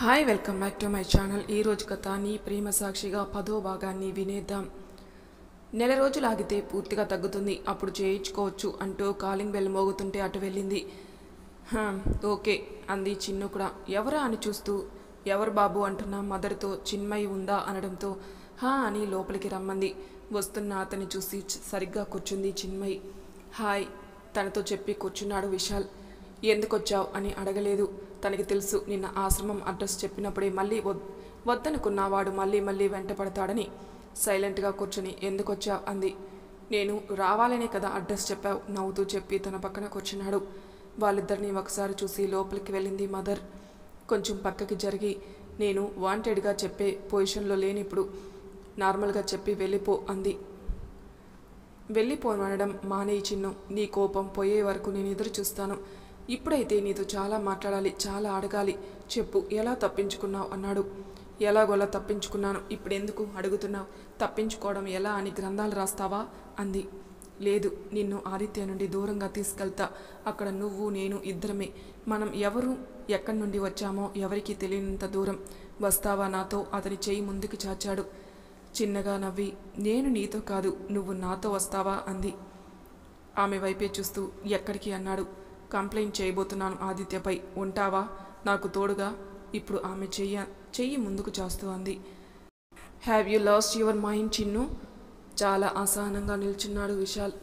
Hi welcome back to my channel. ఈరోజు కథ నీ ప్రేమ సాక్షిగా 10వ భాగాన్ని వినేద్దాం. నెల రోజులు ఆగితే పూర్తిగా తగ్గుతుంది, అప్పుడు చేయించుకోవచ్చు అంటూ కాలింగ్ బెల్ మోగుతుంటే అటు వెళ్ళింది. ఓకే అంది చిన్ను కూడా. ఎవరా అని చూస్తూ ఎవరు బాబు అంటున్న మదర్తో చిన్మయి ఉందా అనడంతో అని లోపలికి రమ్మంది. వస్తున్న అతన్ని చూసి సరిగ్గా కూర్చుంది చిన్మయి. హాయ్ తనతో చెప్పి కూర్చున్నాడు విశాల్. ఎందుకొచ్చావు అని అడగలేదు. తనకి తెలుసు నిన్న ఆశ్రమం అడ్రస్ చెప్పినప్పుడే మళ్ళీ వద్దనుకున్నవాడు మళ్ళీ మళ్ళీ వెంట పడతాడని. సైలెంట్గా కూర్చుని ఎందుకొచ్చావు అంది. నేను రావాలనే కదా అడ్రస్ చెప్పావు నవ్వుతూ చెప్పి తన పక్కన కూర్చున్నాడు. వాళ్ళిద్దరిని ఒకసారి చూసి లోపలికి వెళ్ళింది మదర్. కొంచెం పక్కకి జరిగి నేను వాంటెడ్గా చెప్పే పొజిషన్లో లేని ఇప్పుడు నార్మల్గా చెప్పి వెళ్ళిపో అంది. వెళ్ళిపోనడం మానేయి చిన్ను, నీ కోపం పోయే వరకు నేను ఎదురు చూస్తాను. ఇప్పుడైతే నీతో చాలా మాట్లాడాలి, చాలా అడగాలి. చెప్పు ఎలా తప్పించుకున్నావు అన్నాడు. ఎలాగోలా తప్పించుకున్నాను, ఇప్పుడెందుకు అడుగుతున్నావు? తప్పించుకోవడం ఎలా అని గ్రంథాలు రాస్తావా అంది. లేదు, నిన్ను ఆదిత్య నుండి దూరంగా తీసుకెళ్తా. అక్కడ నువ్వు నేను ఇద్దరమే. మనం ఎవరు ఎక్కడి నుండి వచ్చామో ఎవరికీ తెలియనంత దూరం. వస్తావా నాతో? అతని చెయ్యి ముందుకు చాచాడు. చిన్నగా నవ్వి నేను నీతో కాదు నువ్వు నాతో వస్తావా అంది. ఆమె వైపే చూస్తూ ఎక్కడికి అన్నాడు. కంప్లైంట్ చేయబోతున్నాను ఆదిత్యపై, ఉంటావా నాకు తోడుగా? ఇప్పుడు ఆమె చెయ్యి ముందుకు చాస్తూ అంది. Have you lost your mind Chinnu? చాలా అసహనంగా నిల్చున్నాడు విశాల్.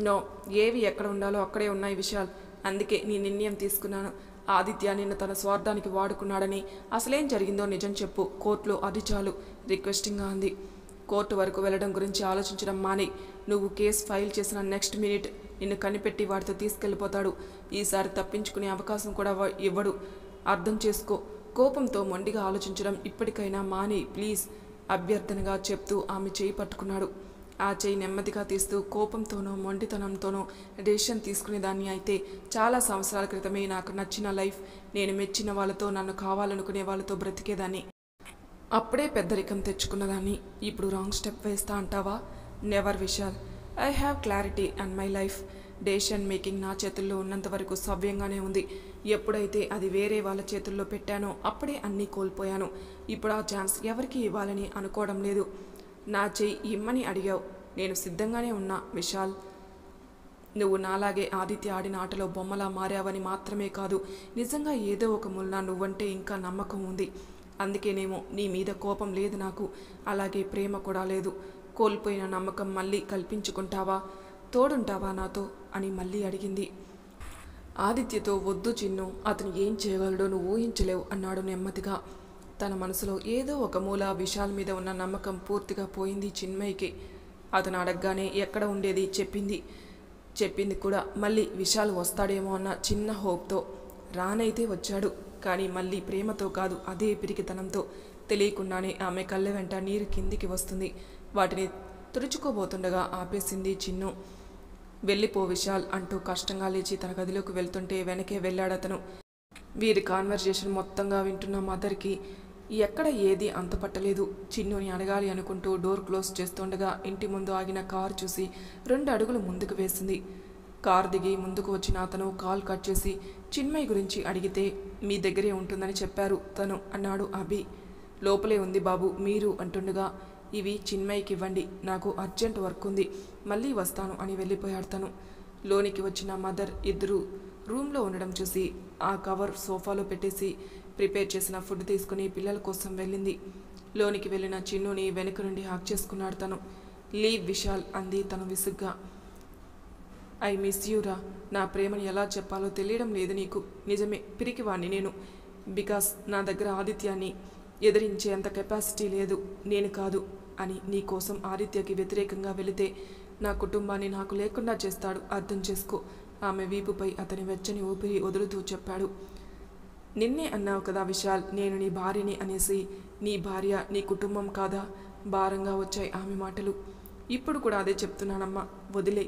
నో, ఏవి ఎక్కడ ఉండాలో అక్కడే ఉన్నాయి విశాల్. అందుకే నీ నిర్ణయం తీసుకున్నాను. ఆదిత్య నిన్ను తన స్వార్థానికి వాడుకున్నాడని, అసలేం జరిగిందో నిజం చెప్పు కోర్టులో, అది చాలు రిక్వెస్టింగ్గా అంది. కోర్టు వరకు వెళ్ళడం గురించి ఆలోచించడం మానే. నువ్వు కేసు ఫైల్ చేసిన నెక్స్ట్ మినిట్ నిన్ను కనిపెట్టి వాడితో తీసుకెళ్ళిపోతాడు. ఈసారి తప్పించుకునే అవకాశం కూడా ఇవ్వడు. అర్థం చేసుకో. కోపంతో మొండిగా ఆలోచించడం ఇప్పటికైనా మానే ప్లీజ్ అభ్యర్థనగా చెప్తూ ఆమె చేయి పట్టుకున్నాడు. ఆ చేయి నెమ్మదిగా తీస్తూ కోపంతోనో మొండితనంతోనో డెసిషన్ తీసుకునేదాన్ని అయితే చాలా సంవత్సరాల క్రితమే నాకు నచ్చిన లైఫ్, నేను మెచ్చిన వాళ్ళతో, నన్ను కావాలనుకునే వాళ్ళతో బ్రతికేదాన్ని. అప్పుడే పెద్దరికం తెచ్చుకున్నదాన్ని. ఇప్పుడు రాంగ్ స్టెప్ వేస్తా అంటావా? Never Vishal. I have clarity and my life. Decision making నా చేతుల్లో ఉన్నంత వరకు సవ్యంగానే ఉంది. ఎప్పుడైతే అది వేరే వాళ్ళ చేతుల్లో పెట్టానో అప్పుడే అన్నీ కోల్పోయాను. ఇప్పుడు ఆ ఛాన్స్ ఎవరికి ఇవ్వాలని అనుకోవడం లేదు. నా చెయ్యి ఇమ్మని అడిగావు, నేను సిద్ధంగానే ఉన్నా విశాల్. నువ్వు నాలాగే ఆదిత్య ఆడిన ఆటలో బొమ్మలా మారావని మాత్రమే కాదు, నిజంగా ఏదో ఒక మూలన నువ్వంటే ఇంకా నమ్మకం ఉంది. అందుకేనేమో నీ మీద కోపం లేదు నాకు, అలాగే ప్రేమ కూడా లేదు. కోల్పోయిన నమ్మకం మళ్ళీ కల్పించుకుంటావా? తోడుంటావా నాతో అని మళ్ళీ అడిగింది. ఆదిత్యతో వద్దు చిన్ను, అతను ఏం చేయగలడో నువ్వు ఊహించలేవు అన్నాడు నెమ్మదిగా. తన మనసులో ఏదో ఒక మూల విశాల్ మీద ఉన్న నమ్మకం పూర్తిగా పోయింది చిన్మయికి. అతను అడగగానే ఎక్కడ ఉండేది చెప్పింది కూడా మళ్ళీ విశాల్ వస్తాడేమో అన్న చిన్న హోప్తో. రానైతే వచ్చాడు, కానీ మళ్ళీ ప్రేమతో కాదు, అదే పిరికితనంతో. తెలియకుండానే ఆమె కళ్ళ వెంట నీరు కిందికి వస్తుంది. వాటిని తుడుచుకోబోతుండగా ఆపేసింది చిన్ను. వెళ్ళిపో విశాల్ అంటూ కష్టంగా లేచి తన గదిలోకి వెళ్తుంటే వెనకే వెళ్ళాడతను. వీరి కాన్వర్జేషన్ మొత్తంగా వింటున్న మదర్కి ఎక్కడ ఏది అంతపట్టలేదు. చిన్నుని అడగాలి అనుకుంటూ డోర్ క్లోజ్ చేస్తుండగా ఇంటి ముందు ఆగిన కారు చూసి 2 అడుగులు ముందుకు వేసింది. కారు దిగి ముందుకు వచ్చిన అతను కాల్ కట్ చేసి చిన్మయి గురించి అడిగితే మీ దగ్గరే ఉంటుందని చెప్పారు తను అన్నాడు అభి. లోపలే ఉంది బాబు, మీరు అంటుండగా ఇవి చిన్మయికి ఇవ్వండి, నాకు అర్జెంట్ వర్క్ ఉంది, మళ్ళీ వస్తాను అని వెళ్ళిపోయాడు తను. లోనికి వచ్చిన మదర్ ఇద్దరు రూమ్లో ఉండడం చూసి ఆ కవర్ సోఫాలో పెట్టేసి ప్రిపేర్ చేసిన ఫుడ్ తీసుకుని పిల్లల కోసం వెళ్ళింది. లోనికి వెళ్ళిన చిన్నుని వెనుక నుండి హాక్ చేసుకున్నాడు తను. లీవ్ విశాల్ అంది తను విసుగ్గా. ఐ మిస్ యూరా. నా ప్రేమని ఎలా చెప్పాలో తెలియడం లేదు నీకు. నిజమే, పిరికివాణ్ణి నేను. బికాస్ నా దగ్గర ఆదిత్యాన్ని ఎదిరించే అంత కెపాసిటీ లేదు. నేను కాదు అని నీ కోసం ఆదిత్యకి వ్యతిరేకంగా వెళితే నా కుటుంబాన్ని నాకు లేకుండా చేస్తాడు, అర్థం చేసుకో. ఆమె వీపుపై అతని వెచ్చని ఊపిరి వదులుతూ చెప్పాడు. నిన్నే అన్నావు కదా విశాల్, నేను నీ భార్యని అనేసి. నీ భార్య నీ కుటుంబం కాదా? భారంగా వచ్చాయి ఆమె మాటలు. ఇప్పుడు కూడా అదే చెప్తున్నానమ్మా, వదిలే.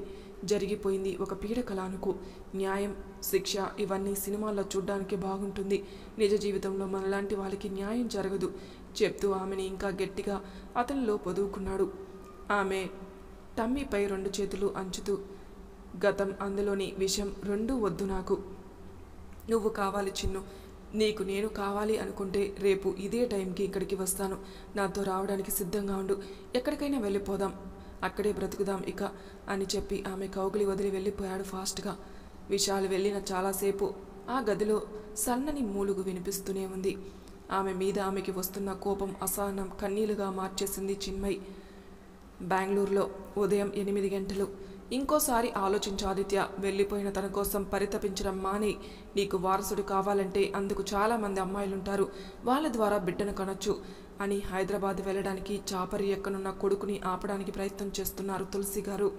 జరిగిపోయింది ఒక పీడకల అనుకో. న్యాయం, శిక్ష ఇవన్నీ సినిమాల్లో చూడ్డానికి బాగుంటుంది, నిజ జీవితంలో మనలాంటి వాళ్ళకి న్యాయం జరగదు చెప్తూ ఆమెని ఇంకా గట్టిగా అతనిలో పొదువుకున్నాడు. ఆమె టమ్మీపై 2 చేతులు అంచుతూ గతం, అందులోని విషం రెండూ వద్దు నాకు. నువ్వు కావాలి చిన్ను, నీకు నేను కావాలి అనుకుంటే రేపు ఇదే టైంకి ఇక్కడికి వస్తాను. నాతో రావడానికి సిద్ధంగా ఉండు. ఎక్కడికైనా వెళ్ళిపోదాం, అక్కడే బ్రతుకుదాం ఇక అని చెప్పి ఆమె కౌగిలి వదిలి వెళ్ళిపోయాడు ఫాస్ట్గా. విశాల్ వెళ్ళిన చాలాసేపు ఆ గదిలో సన్నని మూలుగు వినిపిస్తూనే ఉంది. ఆమె మీద ఆమెకి వస్తున్న కోపం అసహనం కన్నీలుగా మార్చేసింది చిన్మయ్. బెంగళూరులో ఉదయం 8 గంటలు. ఇంకోసారి ఆలోచించు ఆదిత్య. వెళ్ళిపోయిన తన కోసం పరితపించడం మానే. నీకు వారసుడు కావాలంటే అందుకు చాలామంది అమ్మాయిలుంటారు, వాళ్ళ ద్వారా బిడ్డను కనొచ్చు అని హైదరాబాద్ వెళ్ళడానికి చాపరి ఎక్కనున్న కొడుకుని ఆపడానికి ప్రయత్నం చేస్తున్నారు తులసి గారు.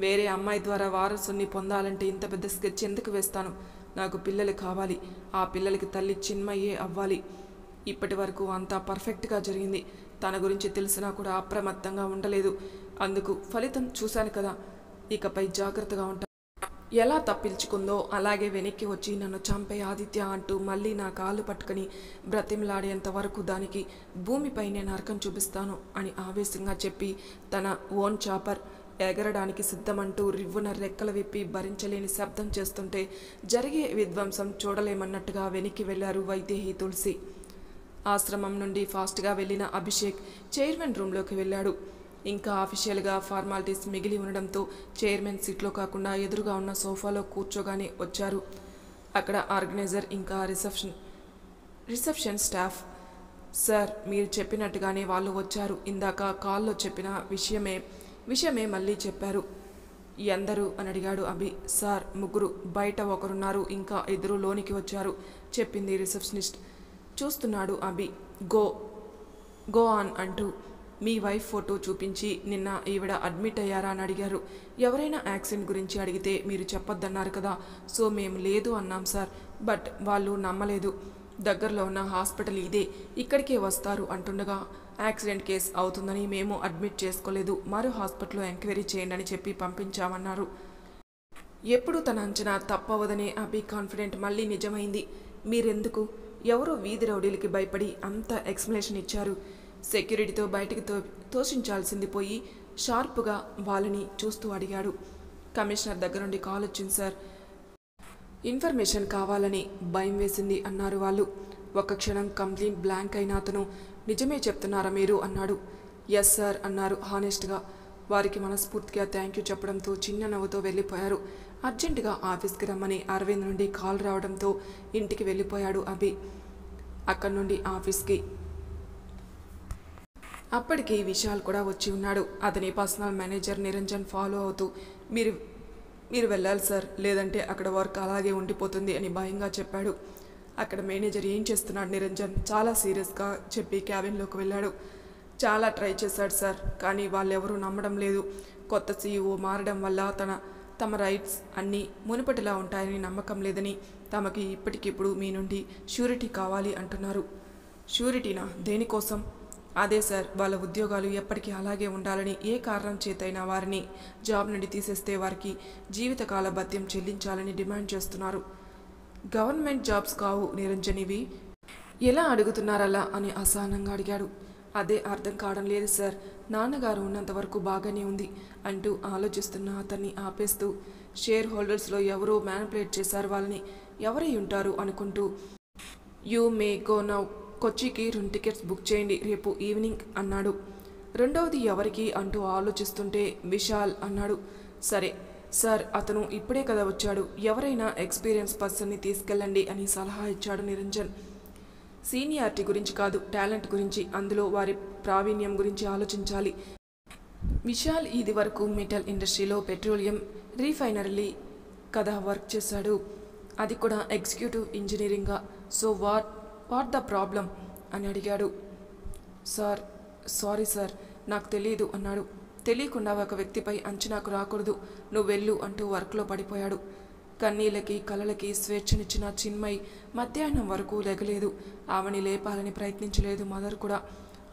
వేరే అమ్మాయి ద్వారా వారసుని పొందాలంటే ఇంత పెద్ద స్కెచ్ ఎందుకు వేస్తాను? నాకు పిల్లలు కావాలి. ఆ పిల్లలకి తల్లి చిన్మయ్యే అవ్వాలి. ఇప్పటి వరకు అంతా పర్ఫెక్ట్గా జరిగింది. తన గురించి తెలిసినా కూడా అప్రమత్తంగా ఉండలేదు. అందుకు ఫలితం చూశాను కదా. ఇకపై జాగ్రత్తగా ఉంటాను. ఎలా తప్పించుకుందో అలాగే వెనక్కి వచ్చి నన్ను చంపే ఆదిత్య అంటూ మళ్ళీ నా కాళ్ళు పట్టుకుని బ్రతిమలాడేంత వరకు దానికి భూమిపైనే నరకం చూపిస్తాను అని ఆవేశంగా చెప్పి తన ఓన్ చాపర్ ఎగరడానికి సిద్ధమంటూ రివ్వున రెక్కలు విప్పి భరించలేని శబ్దం చేస్తుంటే జరిగే విధ్వంసం చూడలేమన్నట్టుగా వెనక్కి వెళ్లారు వైదేహి తులసి. ఆశ్రమం నుండి ఫాస్ట్గా వెళ్ళిన అభిషేక్ చైర్మన్ రూమ్లోకి వెళ్ళాడు. ఇంకా ఆఫీషియల్గా ఫార్మాలిటీస్ మిగిలి ఉండడంతో చైర్మన్ సీట్లో కాకుండా ఎదురుగా ఉన్న సోఫాలో కూర్చోగానే వచ్చారు. అక్కడ ఆర్గనైజర్ ఇంకా రిసెప్షన్ స్టాఫ్. సార్, మీరు చెప్పినట్టుగానే వాళ్ళు వచ్చారు. ఇందాక కాల్లో చెప్పిన విషయమే మళ్ళీ చెప్పారు. ఎందరు అని అడిగాడు అభి. సార్, 3, బయట ఒకరున్నారు, ఇంకా 2 లోనికి వచ్చారు చెప్పింది రిసెప్షనిస్ట్. చూస్తున్నాడు అభి. గో ఆన్ అంటూ మీ వైఫ్ ఫోటో చూపించి నిన్న ఈవిడ అడ్మిట్ అయ్యారా అని అడిగారు. ఎవరైనా యాక్సిడెంట్ గురించి అడిగితే మీరు చెప్పొద్దన్నారు కదా, సో మేము లేదు అన్నాం సార్. బట్ వాళ్ళు నమ్మలేదు. దగ్గరలో ఉన్న హాస్పిటల్ ఇదే, ఇక్కడికే వస్తారు అంటుండగా యాక్సిడెంట్ కేసు అవుతుందని మేము అడ్మిట్ చేసుకోలేదు, మరో హాస్పిటల్లో ఎంక్వైరీ చేయండి అని చెప్పి పంపించామన్నారు. ఎప్పుడు తన అంచనా తప్పవదనే అభి కాన్ఫిడెంట్ మళ్ళీ నిజమైంది. మీరెందుకు ఎవరో వీధి రౌడీలకి భయపడి అంత ఎక్స్ప్లెనేషన్ ఇచ్చారు? సెక్యూరిటీతో బయటికి తోషించాల్సింది పోయి షార్ప్గా వాళ్ళని చూస్తూ అడిగాడు. కమిషనర్ దగ్గర నుండి కాల్ వచ్చింది సార్, ఇన్ఫర్మేషన్ కావాలని భయం వేసింది అన్నారు వాళ్ళు. ఒక క్షణం కంప్లీట్ బ్లాంక్ అయిన అతను నిజమే చెప్తున్నారా మీరు అన్నాడు. ఎస్ సార్ అన్నారు హానెస్ట్గా. వారికి మనస్ఫూర్తిగా థ్యాంక్ యూ చెప్పడంతో చిన్న నవ్వుతో వెళ్ళిపోయారు. అర్జెంటుగా ఆఫీస్కి రమ్మని అరవింద్ నుండి కాల్ రావడంతో ఇంటికి వెళ్ళిపోయాడు అభి. అక్కడి నుండి ఆఫీస్కి. అప్పటికి విశాల్ కూడా వచ్చి ఉన్నాడు. అతని పర్సనల్ మేనేజర్ నిరంజన్ ఫాలో అవుతూ మీరు వెళ్ళాలి సార్, లేదంటే అక్కడ వర్క్ అలాగే ఉండిపోతుంది అని భయంగా చెప్పాడు. అక్కడ మేనేజర్ ఏం చేస్తున్నాడు నిరంజన్ చాలా సీరియస్గా చెప్పి క్యాబిన్లోకి వెళ్ళాడు. చాలా ట్రై చేశాడు సార్, కానీ వాళ్ళెవరూ నమ్మడం లేదు. కొత్త సీఈఓ మారడం వల్ల తమ రైట్స్ అన్నీ మునుపటిలా ఉంటాయని నమ్మకం లేదని, తమకి ఇప్పటికిప్పుడు మీ నుండి ష్యూరిటీ కావాలి అంటున్నారు. ష్యూరిటీనా? దేనికోసం? అదే సార్, వాళ్ళ ఉద్యోగాలు ఎప్పటికీ అలాగే ఉండాలని, ఏ కారణం చేతైనా వారిని జాబ్ నుండి తీసేస్తే వారికి జీవితకాల భత్యం చెల్లించాలని డిమాండ్ చేస్తున్నారు. గవర్నమెంట్ జాబ్స్ కావు నిరంజన్ ఇవి. ఎలా అడుగుతున్నారలా అని అసహనంగా అడిగాడు. అదే అర్థం కావడం లేదు సార్, నాన్నగారు ఉన్నంత వరకు బాగానే ఉంది అంటూ ఆలోచిస్తున్న అతన్ని ఆపేస్తూ, షేర్ హోల్డర్స్లో ఎవరో మ్యానిపులేట్ చేశారు వాళ్ళని, ఎవరై ఉంటారు అనుకుంటూ, యూ మే గో నౌ, కొచ్చికి 2 టికెట్స్ బుక్ చేయండి రేపు ఈవినింగ్ అన్నాడు. రెండవది ఎవరికి అంటూ ఆలోచిస్తుంటే విశాల్ అన్నాడు. సరే సార్, అతను ఇప్పుడే కదా వచ్చాడు, ఎవరైనా ఎక్స్పీరియన్స్ పర్సన్ని తీసుకెళ్ళండి అని సలహా ఇచ్చాడు నిరంజన్. సీనియారిటీ గురించి కాదు, టాలెంట్ గురించి, అందులో వారి ప్రావీణ్యం గురించి ఆలోచించాలి. విశాల్ ఇది వరకు మెటల్ ఇండస్ట్రీలో పెట్రోలియం రీఫైనరీ కదా వర్క్ చేశాడు, అది కూడా ఎగ్జిక్యూటివ్ ఇంజనీరింగ్గా. సో వాట్ ద ప్రాబ్లం అని అడిగాడు. సార్, సారీ సార్, నాకు తెలియదు అన్నాడు. తెలియకుండా ఒక వ్యక్తిపై అంచనాకు రాకూడదు, నువ్వు వెళ్ళు అంటూ వర్క్లో పడిపోయాడు. కన్నీళ్ళకి కలలకి స్వేచ్ఛనిచ్చిన చిన్మయ్ మధ్యాహ్నం వరకు లెగలేదు. ఆమెని లేపాలని ప్రయత్నించలేదు మదర్ కూడా.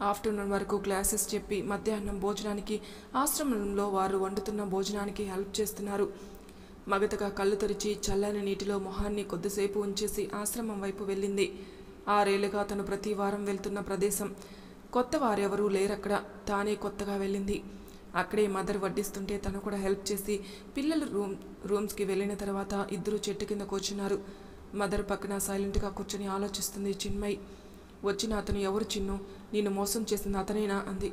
ఆఫ్టర్నూన్ వరకు క్లాసెస్ చెప్పి మధ్యాహ్నం భోజనానికి ఆశ్రమంలో వారు వండుతున్న భోజనానికి హెల్ప్ చేస్తున్నారు. మగతగా కళ్ళు తెరిచి చల్లని నీటిలో మొహాన్ని కొద్దిసేపు ఉంచేసి ఆశ్రమం వైపు వెళ్ళింది. 6 ఏళ్లుగా తను ప్రతి వారం వెళ్తున్న ప్రదేశం. కొత్త వారెవరూ లేరక్కడ, తానే కొత్తగా వెళ్ళింది. అక్కడే మదర్ వడ్డిస్తుంటే తను కూడా హెల్ప్ చేసి పిల్లలు రూమ్స్కి వెళ్ళిన తర్వాత ఇద్దరు చెట్టు కింద కూర్చున్నారు. మదర్ పక్కన సైలెంట్గా కూర్చొని ఆలోచిస్తుంది చిన్మయి. వచ్చిన అతను ఎవరు చిన్ను? నిన్ను మోసం చేసిన అతనేనా అంది.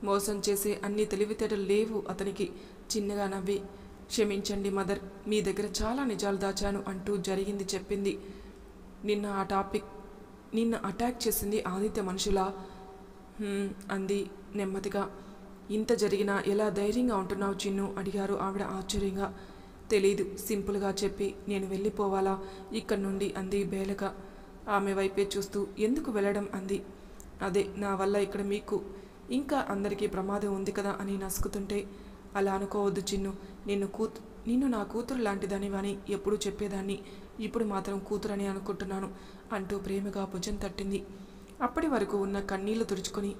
మోసం చేసే అన్ని తెలివితేటలు లేవు అతనికి. చిన్నగా నవ్వి, క్షమించండి మదర్, మీ దగ్గర చాలా నిజాలు దాచాను అంటూ జరిగింది చెప్పింది. నిన్న అటాక్ చేసింది ఆదిత్య మనుషులా? అంది నెమ్మదిగా. ఇంత జరిగినా ఎలా ధైర్యంగా ఉంటున్నావు చిన్ను అడిగారు ఆవిడ ఆశ్చర్యంగా. తెలీదు, సింపుల్గా చెప్పి నేను వెళ్ళిపోవాలా ఇక్కడి నుండి అంది బేలగా. ఆమె వైపే చూస్తూ ఎందుకు వెళ్ళడం అంది. అదే, నా వల్ల ఇక్కడ మీకు ఇంకా అందరికీ ప్రమాదం ఉంది కదా అని నసుకుతుంటే, అలా అనుకోవద్దు చిన్ను, నిన్ను నా కూతురు లాంటిదానివని ఎప్పుడూ చెప్పేదాన్ని, ఇప్పుడు మాత్రం కూతురని అనుకుంటున్నాను అంటూ ప్రేమగా భుజం తట్టింది. అప్పటి వరకు ఉన్న కన్నీళ్లు తుడుచుకొని,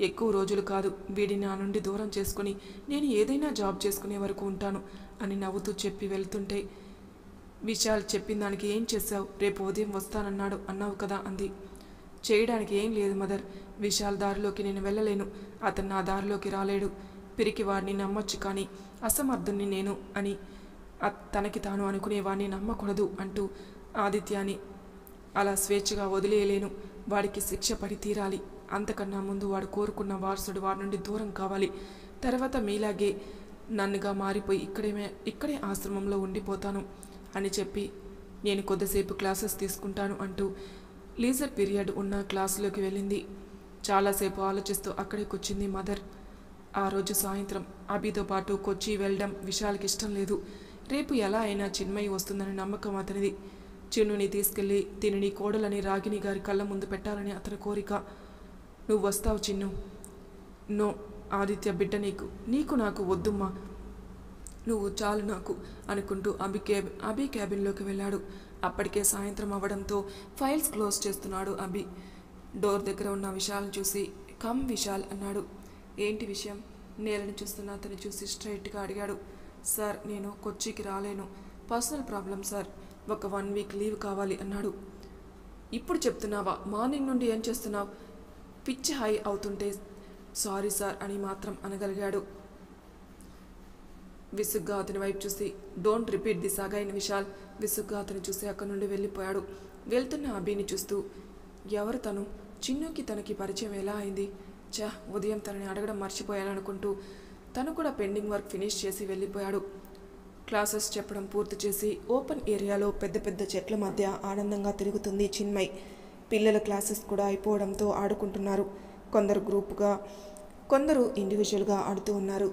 ఎక్కువ రోజులు కాదు, వీడిని నా నుండి దూరం చేసుకుని నేను ఏదైనా జాబ్ చేసుకునే వరకు ఉంటాను అని నవ్వుతూ చెప్పి వెళ్తుంటే, విశాల్ చెప్పిన దానికి ఏం చేశావు? రేపు ఉదయం అన్నావు కదా అంది. చేయడానికి ఏం లేదు మదర్, విశాల్ దారిలోకి నేను వెళ్ళలేను, అతను నా దారిలోకి రాలేడు. పిరికి వాడిని నమ్మొచ్చు కానీ అసమర్థుణ్ణి నేను అని తనకి తాను అనుకునేవాడిని నమ్మకూడదు అంటూ ఆదిత్యాన్ని అలా స్వేచ్ఛగా వదిలేయలేను. వాడికి శిక్ష పడి తీరాలి. అంతకన్నా ముందు వాడు కోరుకున్న వారసుడు వాడి నుండి దూరం కావాలి. తర్వాత మీలాగే నన్నుగా మారిపోయి ఇక్కడే ఆశ్రమంలో ఉండిపోతాను అని చెప్పి నేను కొద్దిసేపు క్లాసెస్ తీసుకుంటాను అంటూ లీజర్ పీరియడ్ ఉన్న క్లాసులోకి వెళ్ళింది. చాలాసేపు ఆలోచిస్తూ అక్కడే కూర్చుంది మదర్. ఆ రోజు సాయంత్రం అభితో పాటు కొచ్చి వెళ్ళడం విశాల్కి ఇష్టం లేదు. రేపు ఎలా అయినా చిన్మయి వస్తుందని నమ్మకం అతనిది. చిన్నుని తీసుకెళ్లి తిని కోడలని రాగిని గారి కళ్ళ ముందు పెట్టాలని అతని కోరిక. నువ్వు వస్తావు చిన్ను? నో ఆదిత్య బిడ్డ నీకు నాకు వద్దుమ్మా, నువ్వు చాలు నాకు అనుకుంటూ అభి క్యాబిన్లోకి వెళ్ళాడు. అప్పటికే సాయంత్రం అవ్వడంతో ఫైల్స్ క్లోజ్ చేస్తున్నాడు అభి. డోర్ దగ్గర ఉన్న విశాల్ని చూసి కమ్ విశాల్ అన్నాడు. ఏంటి విషయం? నేలని చూస్తున్న అతన్ని చూసి స్ట్రైట్గా అడిగాడు. సార్, నేను కొచ్చికి రాలేను, పర్సనల్ ప్రాబ్లం సార్, ఒక 1 వీక్ లీవ్ కావాలి అన్నాడు. ఇప్పుడు చెప్తున్నావా? మార్నింగ్ నుండి ఏం చేస్తున్నావు? పిచ్చి హై అవుతుంటే సారీ సార్ అని మాత్రం అనగలిగాడు. విసుగ్గా అతని వైపు చూసి don't repeat this again Vishal. విసుగ్గా అతను చూసి అక్కడి నుండి వెళ్ళిపోయాడు. వెళ్తున్న అభిని చూస్తూ, ఎవరు తను? చిన్నుకి తనకి పరిచయం ఎలా అయింది? ఉదయం తనని అడగడం మర్చిపోయాననుకుంటూ తను కూడా పెండింగ్ వర్క్ ఫినిష్ చేసి వెళ్ళిపోయాడు. క్లాసెస్ చెప్పడం పూర్తి చేసి ఓపెన్ ఏరియాలో పెద్ద పెద్ద చెట్ల మధ్య ఆనందంగా తిరుగుతుంది చిన్మయి. పిల్లల క్లాసెస్ కూడా అయిపోవడంతో ఆడుకుంటున్నారు. కొందరు గ్రూపుగా, కొందరు ఇండివిజువల్గా ఆడుతూ ఉన్నారు.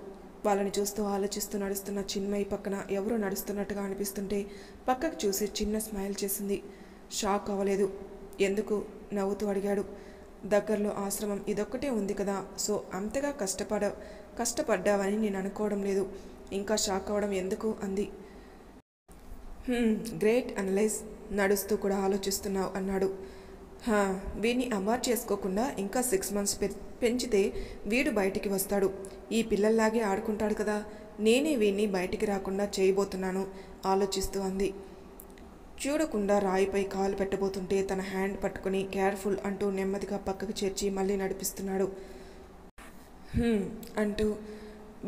వాళ్ళని చూస్తూ ఆలోచిస్తూ నడుస్తున్న చిన్మయి పక్కన ఎవరో నడుస్తున్నట్టుగా అనిపిస్తుంటే పక్కకు చూసి చిన్న స్మైల్ చేసింది. షాక్ అవ్వలేదు. ఎందుకు? నవ్వుతూ అడిగాడు. దగ్గరలో ఆశ్రమం ఇదొక్కటే ఉంది కదా, సో అంతగా కష్టపడ్డావని నేను అనుకోవడం లేదు. ఇంకా షాక్ అవ్వడం ఎందుకు అంది. గ్రేట్ అనలైజ్, నడుస్తూ కూడా ఆలోచిస్తున్నావు అన్నాడు. వీడిని అబార్ట్ చేసుకోకుండా ఇంకా 6 months పెంచితే వీడు బయటికి వస్తాడు. ఈ పిల్లల్లాగే ఆడుకుంటాడు కదా, నేనే వీడిని బయటికి రాకుండా చేయబోతున్నాను ఆలోచిస్తూ అంది. చూడకుండా రాయిపై కాలు పెట్టబోతుంటే తన హ్యాండ్ పట్టుకుని కేర్ఫుల్ అంటూ నెమ్మదిగా పక్కకు చేర్చి మళ్ళీ నడిపిస్తున్నాడు. అంటూ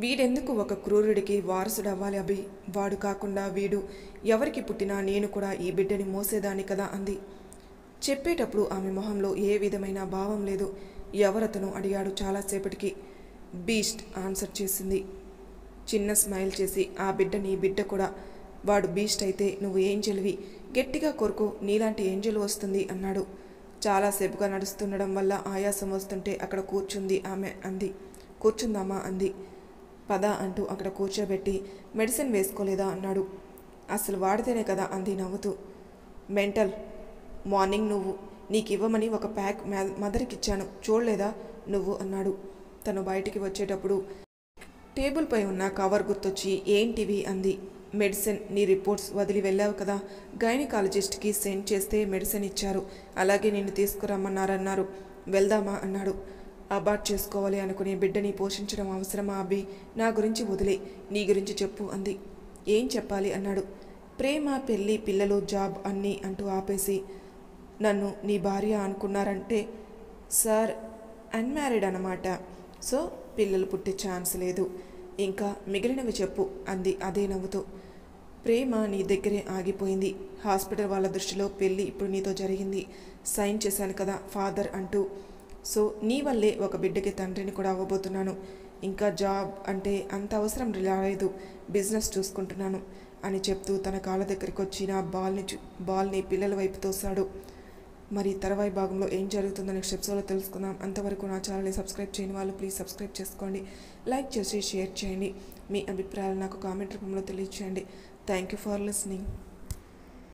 వీడెందుకు ఒక క్రూరుడికి వారసుడు అవ్వాలి అభి? వాడు కాకుండా వీడు ఎవరికి పుట్టినా నేను కూడా ఈ బిడ్డని మోసేదాన్ని కదా అంది. చెప్పేటప్పుడు ఆమె మొహంలో ఏ విధమైన భావం లేదు. ఎవరతను అడిగాడు చాలాసేపటికి. బీస్ట్ ఆన్సర్ చేసింది చిన్న స్మైల్ చేసి. ఆ బిడ్డ నీ బిడ్డ కూడా. వాడు బీస్ట్ అయితే నువ్వు ఏంజెల్వి, గట్టిగా కొరకు, నీలాంటి ఏంజెల్ వస్తుంది అన్నాడు. చాలాసేపుగా నడుస్తుండడం వల్ల ఆయాసం వస్తుంటే అక్కడ కూర్చుందామా అంది. పద అంటూ అక్కడ కూర్చోబెట్టి మెడిసిన్ వేసుకోలేదా అన్నాడు. అసలు వాడితేనే కదా అంది నవ్వుతూ. మెంటల్, మార్నింగ్ నీకు ఇవ్వమని ఒక ప్యాక్ మదర్కిచ్చాను, చూడలేదా నువ్వు అన్నాడు. తను బయటికి వచ్చేటప్పుడు టేబుల్పై ఉన్న కవర్ గుర్తొచ్చి ఏంటివి అంది. మెడిసిన్, నీ రిపోర్ట్స్ వదిలి వెళ్ళావు కదా, గైనకాలజిస్ట్కి సెండ్ చేస్తే మెడిసిన్ ఇచ్చారు, అలాగే నిన్ను తీసుకురమ్మన్నారన్నారు, వెళ్దామా అన్నాడు. అబార్ట్ చేసుకోవాలి అనుకునే బిడ్డని పోషించడం అవసరమా అభి? నా గురించి వదిలే, నీ గురించి చెప్పు అంది. ఏం చెప్పాలి అన్నాడు. ప్రేమ, పెళ్ళి, పిల్లలు, జాబ్ అన్నీ అంటూ ఆపేసి, నన్ను నీ భార్య అనుకున్నారంటే సార్ అన్మ్యారీడ్ అన్నమాట, సో పిల్లలు పుట్టే ఛాన్స్ లేదు, ఇంకా మిగిలినవి చెప్పు అంది అదే నవ్వుతూ. ప్రేమ నీ దగ్గరే ఆగిపోయింది. హాస్పిటల్ వాళ్ళ దృష్టిలో పెళ్ళి ఇప్పుడు నీతో జరిగింది. సైన్ చేశాను కదా ఫాదర్ అంటూ. సో నీ వల్లే ఒక బిడ్డకి తండ్రిని కూడా అవ్వబోతున్నాను. ఇంకా జాబ్ అంటే అంత అవసరం రాలేదు, బిజినెస్ చూసుకుంటున్నాను అని చెప్తూ తన కాళ్ళ దగ్గరికి వచ్చిన బాల్ని పిల్లల వైపు తోశాడు. మరి తర్వాయి భాగంలో ఏం జరుగుతుందో నెక్స్ట్ ఎపిసోడ్లో తెలుసుకుందాం. అంతవరకు నా ఛానల్ని సబ్స్క్రైబ్ చేయని వాళ్ళు ప్లీజ్ సబ్స్క్రైబ్ చేసుకోండి, లైక్ చేసి షేర్ చేయండి. మీ అభిప్రాయాలు నాకు కామెంట్ రూపంలో తెలియజేయండి. Thank you for listening.